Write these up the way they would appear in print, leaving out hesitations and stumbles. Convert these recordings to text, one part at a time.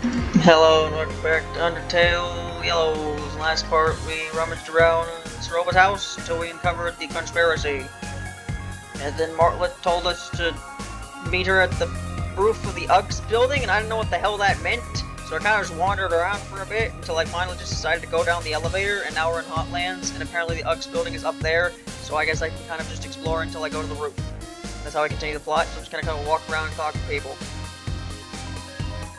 Hello and welcome back to Undertale Yellows. Last part, we rummaged around Soroba's house until we uncovered the conspiracy. And then Martlet told us to meet her at the roof of the Uggs building, and I didn't know what the hell that meant. So I kind of just wandered around for a bit until I finally just decided to go down the elevator, and now we're in Hotlands, and apparently the Uggs building is up there, so I guess I can kind of just explore until I go to the roof. That's how I continue the plot, so I'm just gonna kind of walk around and talk to people.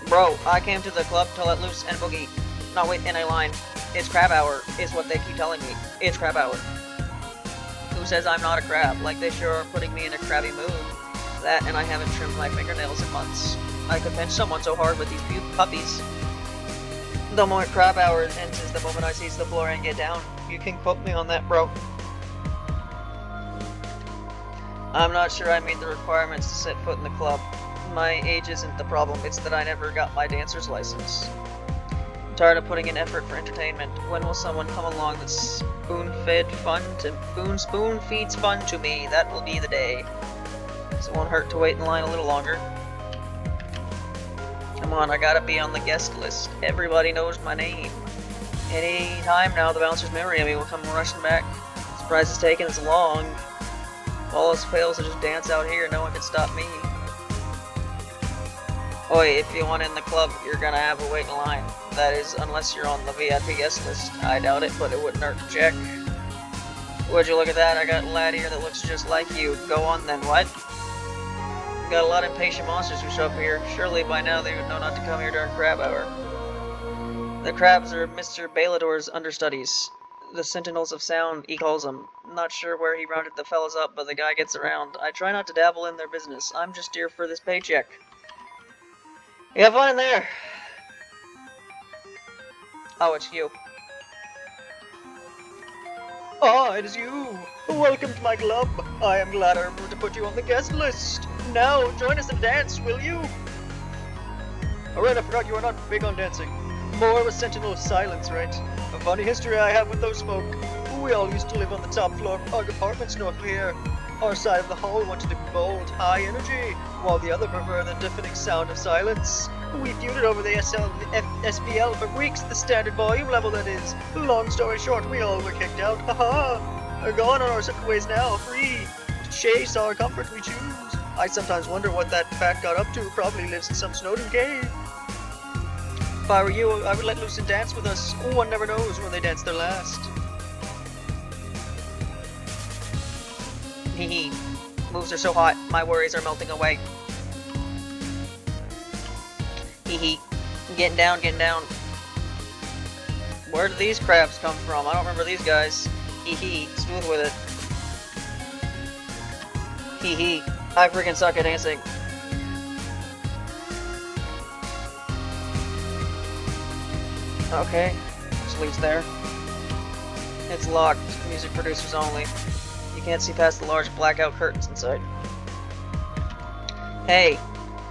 Bro, I came to the club to let loose and boogie. Not wait in a line. It's crab hour, is what they keep telling me. It's crab hour. Who says I'm not a crab? Like they sure are putting me in a crabby mood. That, and I haven't trimmed my fingernails in months. I could pinch someone so hard with these puppies. The moment crab hour ends is the moment I seize the floor and get down. You can quote me on that, bro. I'm not sure I meet the requirements to set foot in the club. My age isn't the problem, it's that I never got my dancer's license. I'm tired of putting in effort for entertainment. When will someone come along that's spoon-fed fun to spoon feeds fun to me? That will be the day. So it won't hurt to wait in line a little longer. Come on, I gotta be on the guest list. Everybody knows my name. Any time now, the bouncer's memory of me will come rushing back. Surprise is taken as long. If all else fails to just dance out here, no one can stop me. Oi, if you want in the club, you're gonna have to wait in line. That is, unless you're on the VIP guest list. I doubt it, but it wouldn't hurt to check. Would you look at that? I got a lad here that looks just like you. Go on then, what? Got a lot of impatient monsters who show up here. Surely by now they would know not to come here during crab hour. The crabs are Mr. Balador's understudies. The Sentinels of Sound, he calls them. Not sure where he rounded the fellas up, but the guy gets around. I try not to dabble in their business. I'm just here for this paycheck. You have fun in there! Oh, it's you. Ah, it is you! Welcome to my club! I am glad I remembered to put you on the guest list! Now, join us and dance, will you? Alright, I forgot you are not big on dancing. More of a sentinel of silence, right? A funny history I have with those folk. We all used to live on the top floor of our apartments north of here. Our side of the hall wanted to be bold, high energy, while the other preferred the deafening sound of silence. We feuded over the SPL for weeks, the standard volume level that is. Long story short, we all were kicked out. Haha! Are gone on our separate ways now, free to chase our comfort we choose. I sometimes wonder what that fat got up to. Probably lives in some Snowden cave. If I were you, I would let loose and dance with us. One never knows when they dance their last. Hee hee. Moves are so hot, my worries are melting away. Hee hee. Getting down, getting down. Where do these crabs come from? I don't remember these guys. Hee hee. Smooth with it. Hee hee. I freaking suck at dancing. Okay. Just leads there. It's locked. Music producers only. You can't see past the large blackout curtains inside. Hey,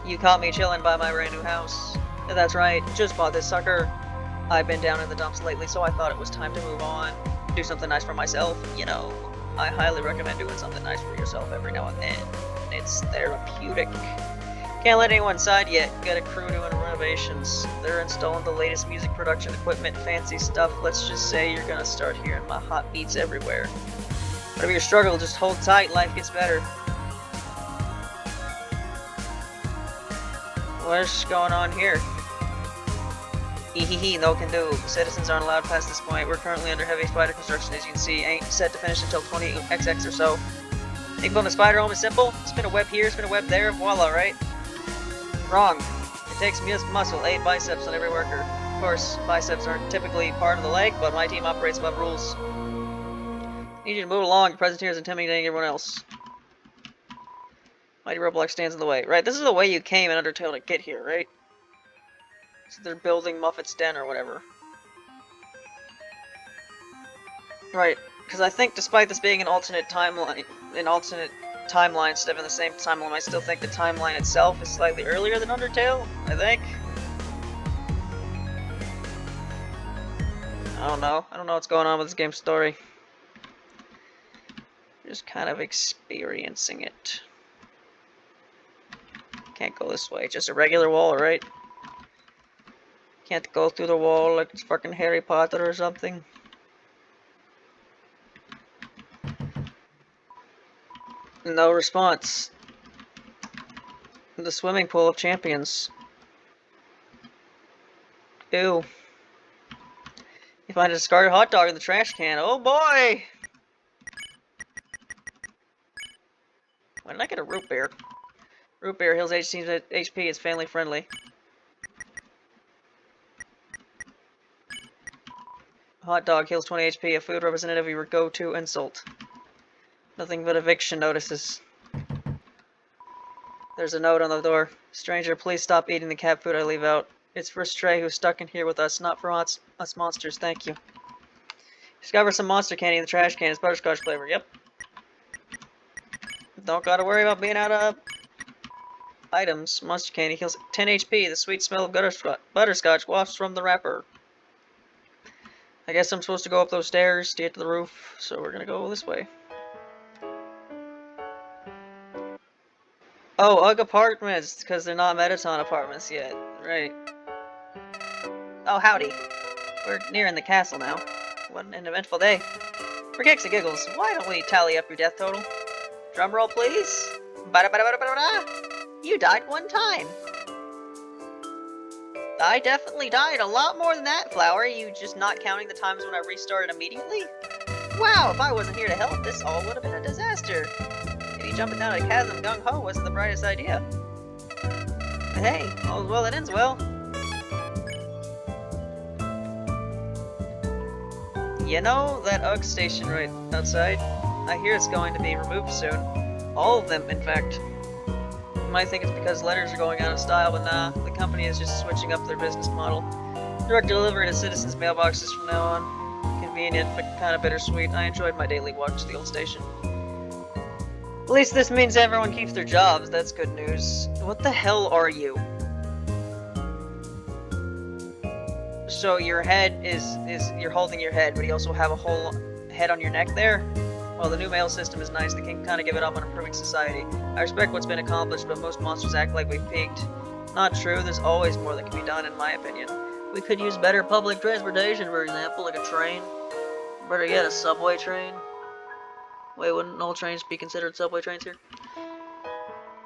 you caught me chilling by my brand new house. That's right, just bought this sucker. I've been down in the dumps lately, so I thought it was time to move on. Do something nice for myself, you know. I highly recommend doing something nice for yourself every now and then. It's therapeutic. Can't let anyone inside yet. Got a crew doing renovations. They're installing the latest music production equipment, fancy stuff. Let's just say you're gonna start hearing my hot beats everywhere. Whatever your struggle, just hold tight, life gets better. What's going on here? Hee, no can do. Citizens aren't allowed past this point. We're currently under heavy spider construction, as you can see. Ain't set to finish until 20XX or so. Think building a spider home is simple? Spin a web here, spin a web there, voila, right? Wrong. It takes muscle, 8 biceps on every worker. Of course, biceps aren't typically part of the leg, but my team operates above rules. Need you to move along. Your presence here is intimidating everyone else. Mighty roadblock stands in the way. Right, this is the way you came in Undertale to get here, right? So they're building Muffet's Den or whatever. Right, because I think despite this being an alternate timeline instead of in the same timeline, I still think the timeline itself is slightly earlier than Undertale, I think. I don't know what's going on with this game's story. Just kind of experiencing it. Can't go this way, just a regular wall, right? Can't go through the wall like it's fucking Harry Potter or something. No response. The swimming pool of champions. Ew. You find a discarded hot dog in the trash can. Oh boy! When did I get a root beer? Root beer heals HP, it's family friendly. Hot dog heals 20 HP, a food representative of your go-to insult. Nothing but eviction notices. There's a note on the door. Stranger, please stop eating the cat food I leave out. It's for Stray who's stuck in here with us, not for us monsters, thank you. Discover some monster candy in the trash can. It's butterscotch flavor, yep. Don't gotta worry about being out of items. Monster candy heals 10 HP. The sweet smell of butterscotch wafts from the wrapper. I guess I'm supposed to go up those stairs to get to the roof, so we're gonna go this way. Oh, UGG apartments, because they're not Metaton apartments yet. Right. Oh, howdy. We're nearing the castle now. What an eventful day. For kicks and giggles, why don't we tally up your death total? Drum roll, please. Ba-da-ba-da-ba-da-ba-da. You died one time. I definitely died a lot more than that, Flower. You just not counting the times when I restarted immediately? Wow, if I wasn't here to help, this all would have been a disaster. Maybe jumping down a chasm gung-ho wasn't the brightest idea. But hey, all's well that ends well. You know that UGG station right outside? I hear it's going to be removed soon. All of them, in fact. You might think it's because letters are going out of style, but nah, the company is just switching up their business model. Direct delivery to citizens' mailboxes from now on. Convenient, but kind of bittersweet. I enjoyed my daily walk to the old station. At least this means everyone keeps their jobs, that's good news. What the hell are you? So your head is you're holding your head, but you also have a whole head on your neck there? Well, the new mail system is nice. They can kind of give it up on improving society. I respect what's been accomplished, but most monsters act like we've peaked. Not true. There's always more that can be done, in my opinion. We could use better public transportation, for example, like a train. Better yet, a subway train. Wait, wouldn't all trains be considered subway trains here?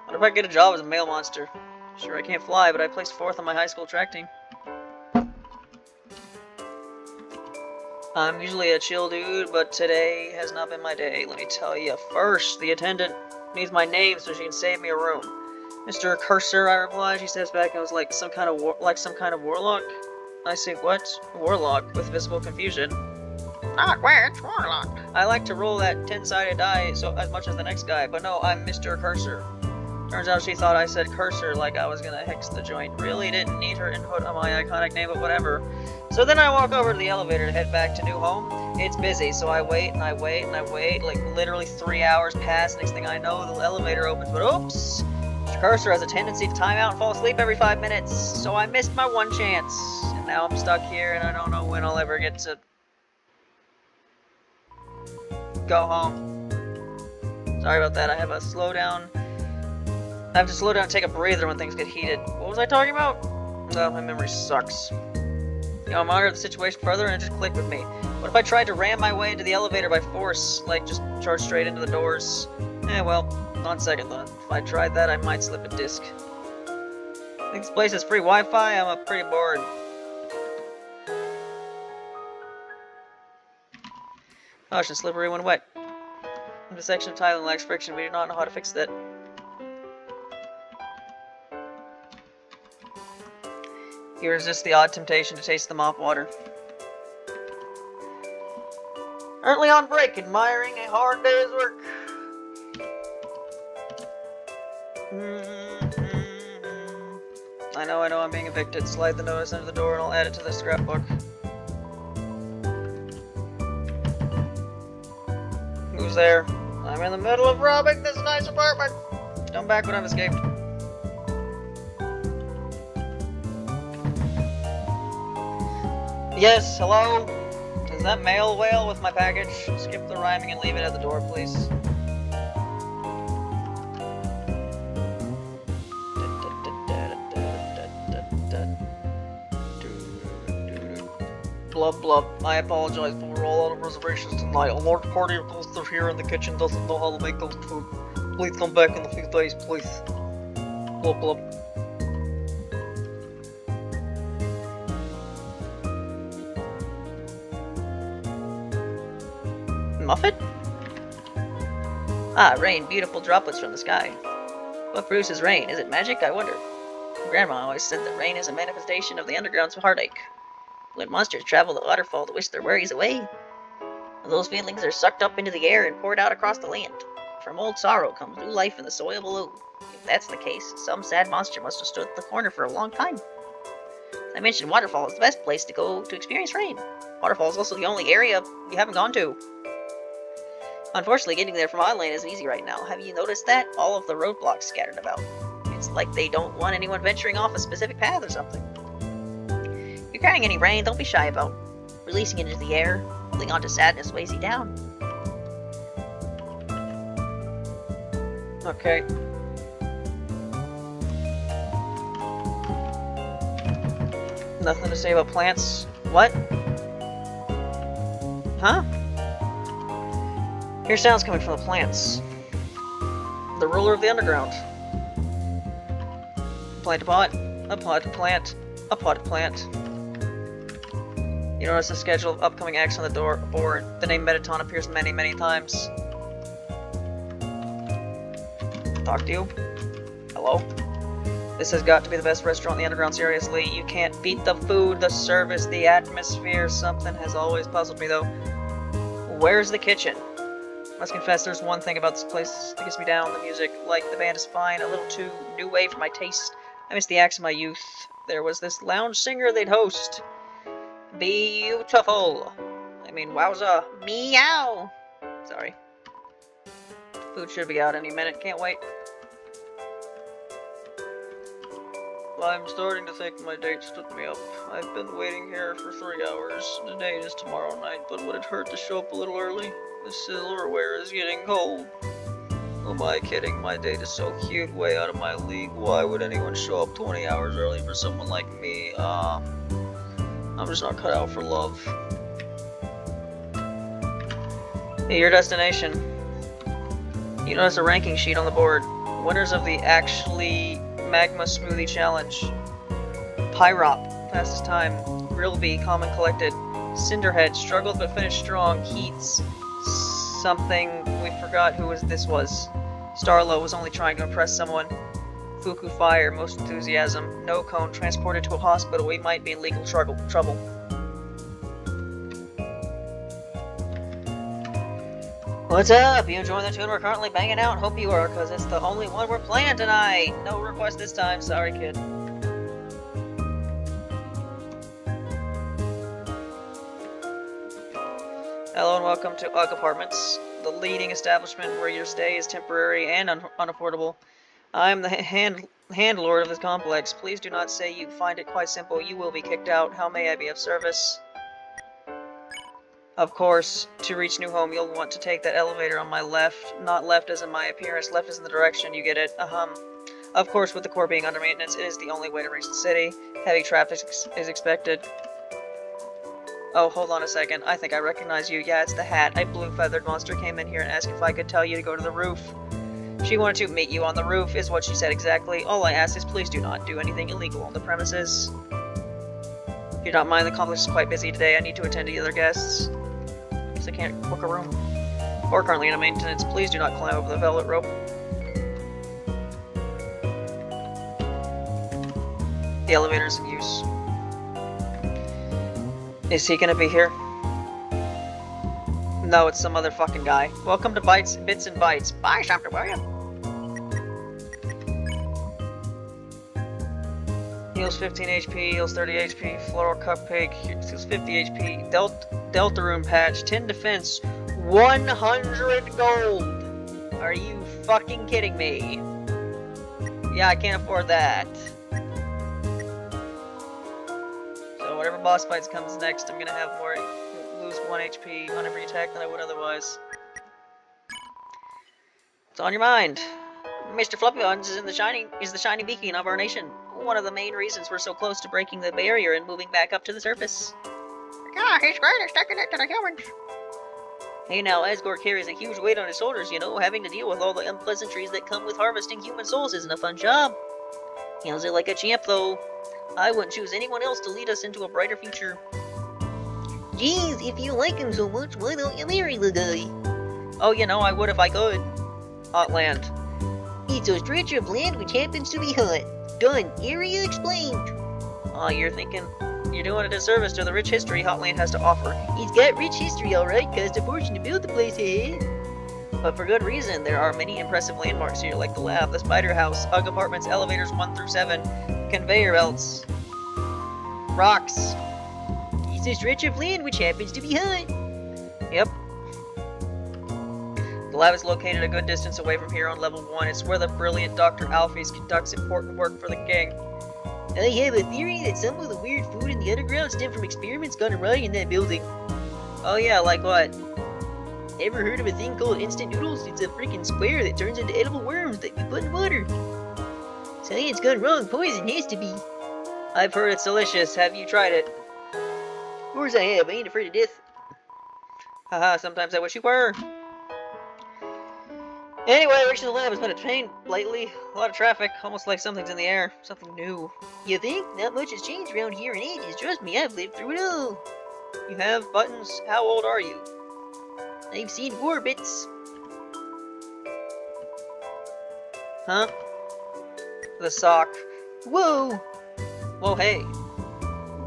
What if I get a job as a mail monster? Sure, I can't fly, but I placed 4th on my high school track team. I'm usually a chill dude, but today has not been my day, let me tell you. First, the attendant needs my name so she can save me a room. Mr. Cursor, I replied. She steps back and was like some kind of warlock. I say, what? Warlock, with visible confusion. Not which warlock. I like to roll that 10-sided die as much as the next guy, but no, I'm Mr. Cursor. Turns out she thought I said cursor like I was gonna hex the joint. Really didn't need her input on my iconic name, but whatever. So then I walk over to the elevator to head back to new home. It's busy, so I wait and I wait and I wait. Like literally 3 hours pass. Next thing I know, the elevator opens, but oops! Mr. Cursor has a tendency to time out and fall asleep every 5 minutes, so I missed my one chance. And now I'm stuck here and I don't know when I'll ever get to go home. Sorry about that, I have to slow down and take a breather when things get heated. What was I talking about? Oh, my memory sucks. You know, I monitor the situation further and it just clicked with me. What if I tried to ram my way into the elevator by force? Like, just charge straight into the doors? Well, on second thought. If I tried that, I might slip a disc. I think this place has free Wi-Fi? I'm pretty bored. Gosh, it's slippery when wet. The section of tile lacks friction. We do not know how to fix that. You resist the odd temptation to taste the mop water. Currently on break, admiring a hard day's work. I know, I'm being evicted. Slide the notice under the door and I'll add it to the scrapbook. Who's there? I'm in the middle of robbing this nice apartment. Come back when I've escaped. Yes, hello? Is that mail whale with my package? Skip the rhyming and leave it at the door, please. Blub blub. I apologize, but we're all out of reservations tonight. A large party of ghosts are here and the kitchen doesn't know how to make ghost food. Please come back in a few days, please. Blub blub. Muffet? Ah, rain, beautiful droplets from the sky. What produces rain? Is it magic? I wonder. Grandma always said that rain is a manifestation of the underground's heartache. When monsters travel the waterfall to wish their worries away, those feelings are sucked up into the air and poured out across the land. From old sorrow comes new life in the soil below. If that's the case, some sad monster must have stood at the corner for a long time. I mentioned waterfall is the best place to go to experience rain. Waterfall is also the only area you haven't gone to. Unfortunately, getting there from my lane isn't easy right now. Have you noticed that? All of the roadblocks scattered about. It's like they don't want anyone venturing off a specific path or something. If you're carrying any rain, don't be shy about releasing it into the air. Holding on to sadness weighs you down. Okay. Nothing to say about plants. What? Huh? Hear sounds coming from the plants. The ruler of the underground. Plant a pot. A potted plant. A potted plant. You notice the schedule of upcoming acts on the board. The name Metaton appears many, many times. Talk to you. Hello? This has got to be the best restaurant in the underground, seriously. You can't beat the food, the service, the atmosphere. Something has always puzzled me, though. Where's the kitchen? Must confess, there's one thing about this place that gets me down. The music, like the band, is fine. A little too new wave for my taste. I miss the acts of my youth. There was this lounge singer they'd host. Beautiful. I mean, wowza. Meow. Sorry. Food should be out any minute. Can't wait. I'm starting to think my date stood me up. I've been waiting here for 3 hours. The date is tomorrow night, but would it hurt to show up a little early? The silverware is getting cold. Who am I kidding? My date is so cute, way out of my league. Why would anyone show up 20 hours early for someone like me? I'm just not cut out for love. Hey, your destination. You notice a ranking sheet on the board. Winners of the Actually Magma Smoothie Challenge. Pyrop, fastest time. Grillbee, calm and collected. Cinderhead, struggled but finished strong. Heats, something, we forgot who this was. Starlo was only trying to impress someone. Fuku Fire, most enthusiasm. No Cone, transported to a hospital. We might be in legal trouble. What's up? You enjoying the tune we're currently banging out? Hope you are, because it's the only one we're playing tonight. No request this time. Sorry, kid. Hello and welcome to UGG Apartments, the leading establishment where your stay is temporary and unaffordable. I'm the handlord of this complex. Please do not say you find it quite simple. You will be kicked out. How may I be of service? Of course, to reach new home, you'll want to take that elevator on my left. Not left as in my appearance, left as in the direction, you get it. Of course, with the core being under maintenance, it is the only way to reach the city. Heavy traffic is expected. Oh, hold on a second. I think I recognize you. Yeah, it's the hat. A blue-feathered monster came in here and asked if I could tell you to go to the roof. She wanted to meet you on the roof, is what she said exactly. All I ask is please do not do anything illegal on the premises. If you don't mind, the complex is quite busy today. I need to attend to the other guests. I can't book a room. Or currently in maintenance. Please do not climb over the velvet rope. The elevator is in use. Is he gonna be here? No, it's some other fucking guy. Welcome to Bits and Bytes. Buy something, will you? Heals 15 HP, heals 30 HP, Floral Cupcake, heals 50 HP, Deltarune Patch, 10 Defense, 100 Gold! Are you fucking kidding me? Yeah, I can't afford that. So whatever boss fights comes next, I'm gonna have more, lose 1 HP on every attack than I would otherwise. It's on your mind. Mr. Fluffybuns is the shining beacon of our nation. One of the main reasons we're so close to breaking the barrier and moving back up to the surface. Our Ah, he's great at sticking it to the humans. Hey now, Asgore carries a huge weight on his shoulders, you know. Having to deal with all the unpleasantries that come with harvesting human souls isn't a fun job. Handles it like a champ, though. I wouldn't choose anyone else to lead us into a brighter future. Geez, if you like him so much, why don't you marry the guy? Oh, you know, I would if I could. Hot land. It's a stretch of land which happens to be hot. Done. Area explained. You're doing a disservice to the rich history Hotland has to offer. It's got rich history, alright, cost a fortune to build the place, eh? But for good reason. There are many impressive landmarks here, like the lab, the spider house, Ugg apartments, elevators 1 through 7, conveyor belts, rocks. It's a stretch of land which happens to be hot. Yep. The lab is located a good distance away from here on level 1. It's where the brilliant Dr. Alphys conducts important work for the king. I have a theory that some of the weird food in the underground stem from experiments gone awry in that building. Oh yeah, like what? Ever heard of a thing called instant noodles? It's a freaking square that turns into edible worms that you put in water. Science gone wrong, poison has to be. I've heard it's delicious. Have you tried it? Of course I have, I ain't afraid of death. Haha, sometimes I wish you were. Anyway, reaching the lab has been a pain lately. A lot of traffic, almost like something's in the air. Something new. You think? Not much has changed around here in ages. Trust me, I've lived through it all. You have buttons? How old are you? I've seen war bits. Huh? The sock. Whoa! Whoa, hey.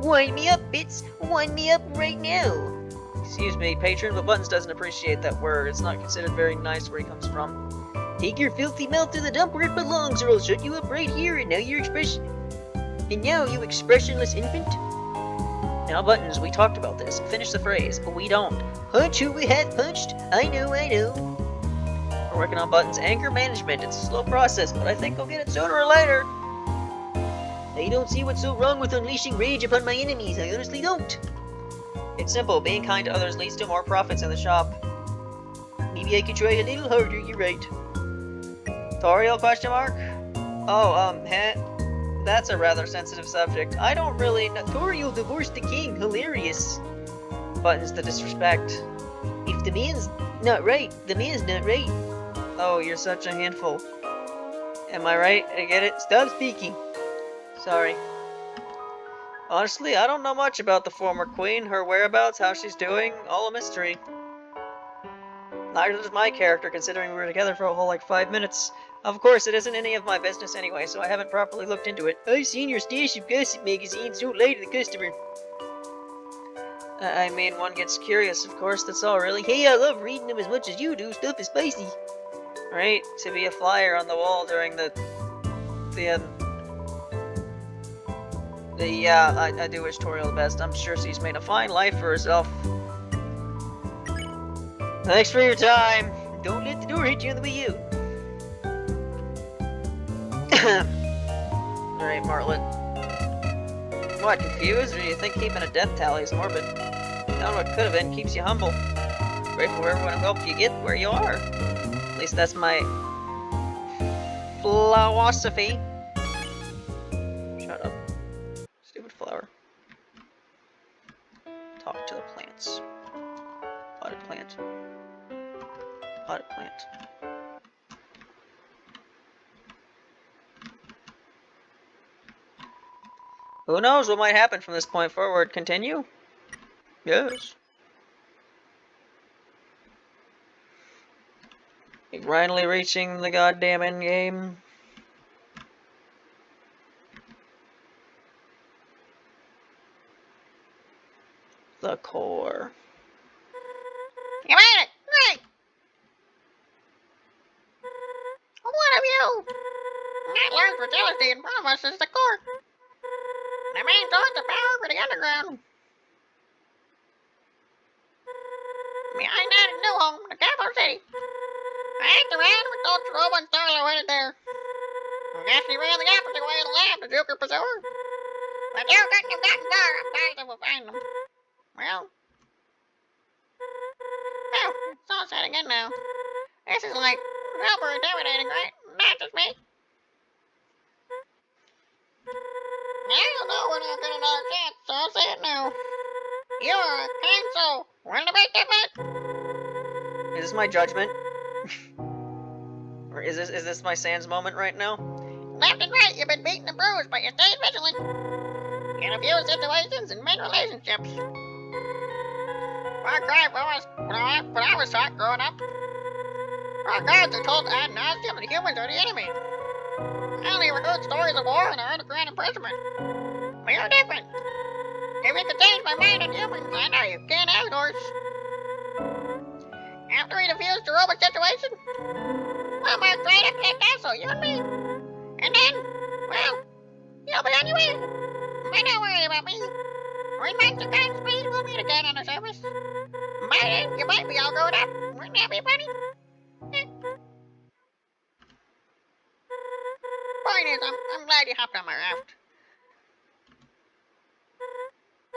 Wind me up, bits. Wind me up right now. Excuse me, patron, but Buttons doesn't appreciate that word. It's not considered very nice where he comes from. Take your filthy mouth to the dump where it belongs, or I'll shut you up right here, and now you expressionless infant. Now, Buttons, we talked about this. Finish the phrase. We don't. Punch who we have punched. I know. We're working on Buttons' anger management. It's a slow process, but I think we'll get it sooner or later. I don't see what's so wrong with unleashing rage upon my enemies. I honestly don't. It's simple. Being kind to others leads to more profits in the shop. Maybe I could try a little harder. You're right. Tutorial? Question mark? Oh, that's a rather sensitive subject. I don't really know. Toriel divorced the king. Hilarious. Buttons the disrespect. If the man's not right, the man's not right. Oh, you're such a handful. Am I right? I get it? Stop speaking. Sorry. Honestly, I don't know much about the former queen, her whereabouts, how she's doing, all a mystery. Neither does my character, considering we were together for a whole 5 minutes. Of course, it isn't any of my business anyway, so I haven't properly looked into it. I've seen your stash of gossip magazines, don't lie to the customer. I mean, one gets curious, of course, that's all really. Hey, I love reading them as much as you do, stuff is spicy. Right, to be a flyer on the wall during I do wish Toriel the best. I'm sure she's made a fine life for herself. Thanks for your time. Don't let the door hit you on the way out. Alright, Martlet. What, confused? Or do you think keeping a death tally is morbid? Knowing what could have been keeps you humble. Grateful for everyone who helped you get where you are. At least that's my philosophy. Shut up. Stupid flower. Talk to the plants. Potted plant. Potted plant. Who knows what might happen from this point forward? Continue? Yes. You're finally reaching the goddamn end game. The core. You made it! Great! What of you? That large fragility in front of us is the core. The main source of power for the underground. Behind that is New Home, the capital city. I asked around and thought Robo and Starlo headed there. I guess he ran the opposite way of the lab, the Joker Pursuer. But Joe couldn't have gotten far. I'm positive we'll find them. Well, it's all set again now. This is super intimidating, right? Not just me. I don't know we're not getting another chance, so I'll say it now. You are cancel. Will the big different? Is this my judgment? Or is this my Sans moment right now? Left and right, you've been beaten and bruised, but you stayed vigilant. In a few situations and many relationships. Far cry from us when I was taught growing up. Our guards are told ad nauseum that humans are the enemy. I only heard stories of war and underground imprisonment. We are different. If you can change my mind on humans, I know you can outdoors. After we defuse the robot situation, we'll march right up to that castle, you and me. And then, well, you'll be on your way. But don't worry about me. When Monster Kind Speed, we'll meet again on the surface. By then, you might be all grown up. Wouldn't that be funny? Point is, I'm glad you hopped on my raft.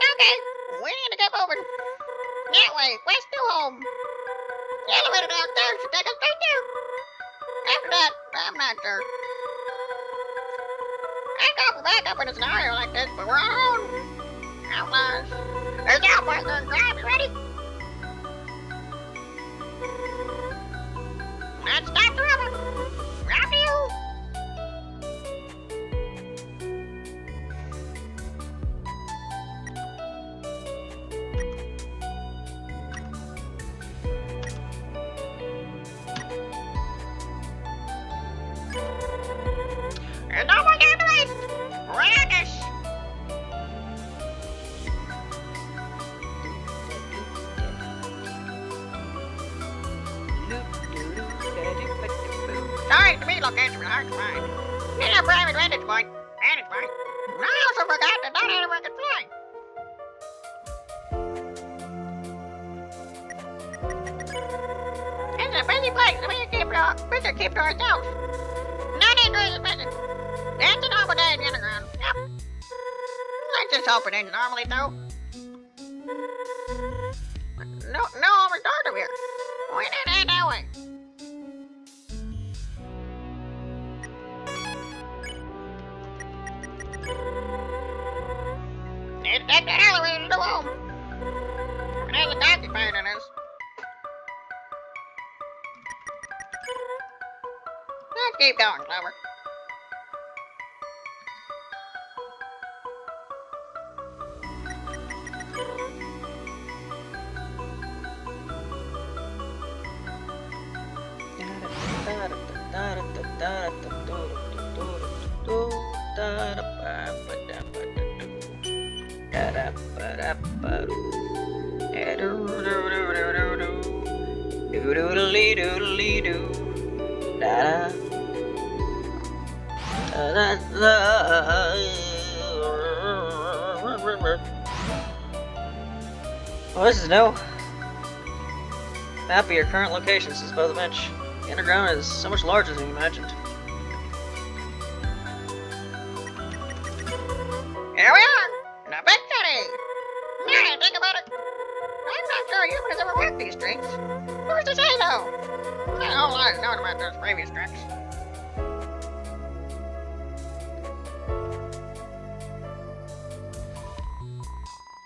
Okay, we need to get moving. That way, west to home. The elevator downstairs should take us straight there. After that, I'm not sure. I go for backup in a scenario like this, but we're on our own. Outlaws. There's our partner in crime. You ready? Let's stop the rubber. Round you. And no more down the race. Radish. Sorry to be location with hard to find. Need a private vantage point. Vantage point. I also forgot that not everyone can fly. It's a busy place. We should keep to ourselves. Not dangerous business. That's a normal day in the underground. Yep. Let's just hope it ends normally, though. No overstart over here. Why not head that way? Need to take the elevator to the home. And there's a donkey fight in us. Let's keep going, Clover. Well, this is new. Map of your current location since by the bench. The underground is so much larger than you imagined. Here we are, in a big city. Now think about it. I'm not sure human has ever walked these streets. Who's to say, though? Not a whole lot is known about those previous treks.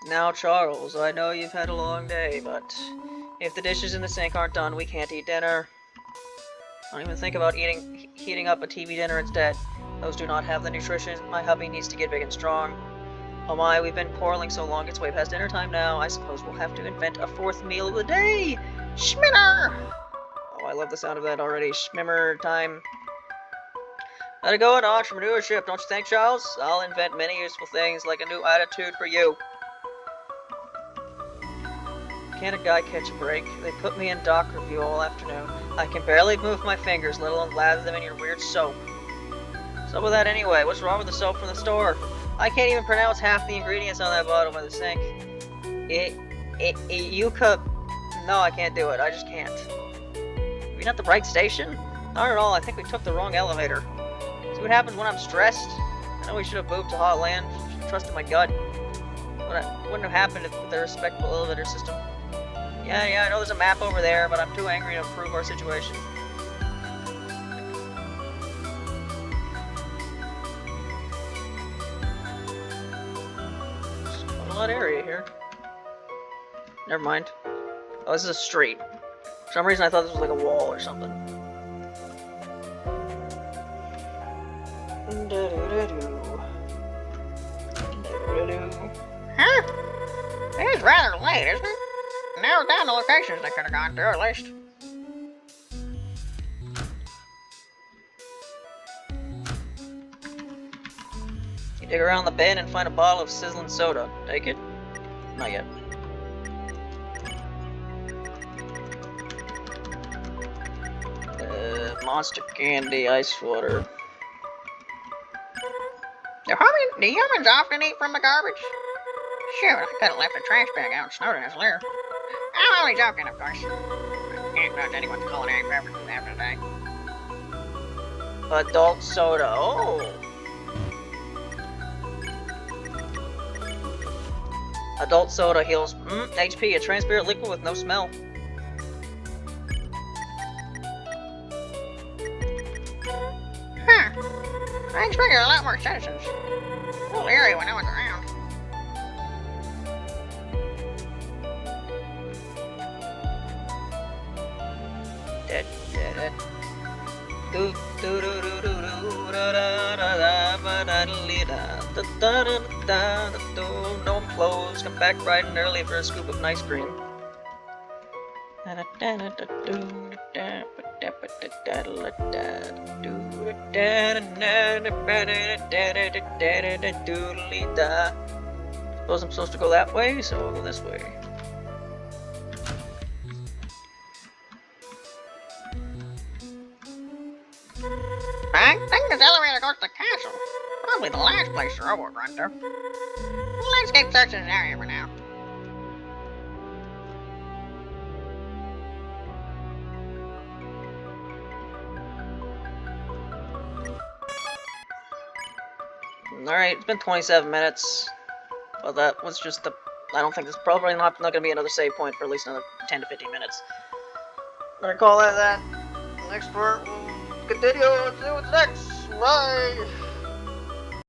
Now, Charles, I know you've had a long day, but if the dishes in the sink aren't done, we can't eat dinner. Don't even think about heating up a TV dinner instead. Those do not have the nutrition my hubby needs to get big and strong. Oh my, we've been quarreling so long, it's way past dinner time now. I suppose we'll have to invent a fourth meal of the day. Schmimmer! Oh, I love the sound of that already. Schmimmer time. Gotta go on entrepreneurship, don't you think, Charles? I'll invent many useful things, like a new attitude for you. Can't a guy catch a break? They put me in doc review all afternoon. I can barely move my fingers, let alone lather them in your weird soap. What's up with that anyway? What's wrong with the soap from the store? I can't even pronounce half the ingredients on that bottle by the sink. Yucca... No, I can't do it. I just can't. Are we not the right station? Not at all. I think we took the wrong elevator. See what happens when I'm stressed? I know we should have moved to hot land. Should have trusted my gut. Wouldn't have happened with a respectable elevator system. Yeah, I know there's a map over there, but I'm too angry to improve our situation. There's quite a lot of area here. Never mind. Oh, this is a street. For some reason I thought this was like a wall or something. Huh? It is rather late, isn't it? Narrow down the locations they could have gone to, at least. You dig around the bin and find a bottle of sizzling soda. Take it? Not yet. Monster candy, ice water. Do humans often eat from the garbage? Shoot, I could have left a trash bag out in Snowden's lair. I'm only joking, of course. I can't judge anyone's culinary preferences after today. Adult soda. Oh! Adult soda heals HP, a transparent liquid with no smell. Huh. I expected a lot more citizens. A little eerie when no one's around. No clothes. Come back bright and early for a scoop of ice cream. Suppose I'm supposed to go that way, so I'll go this way. I think this elevator goes to the castle. Probably the last place the robot run to. Let's keep searching this area for now. Alright, it's been 27 minutes. Well, that was just the... I don't think there's probably not going to be another save point for at least another 10 to 15 minutes. I'm gonna call that. Next part, we'll continue. Let's see what's next. Bye!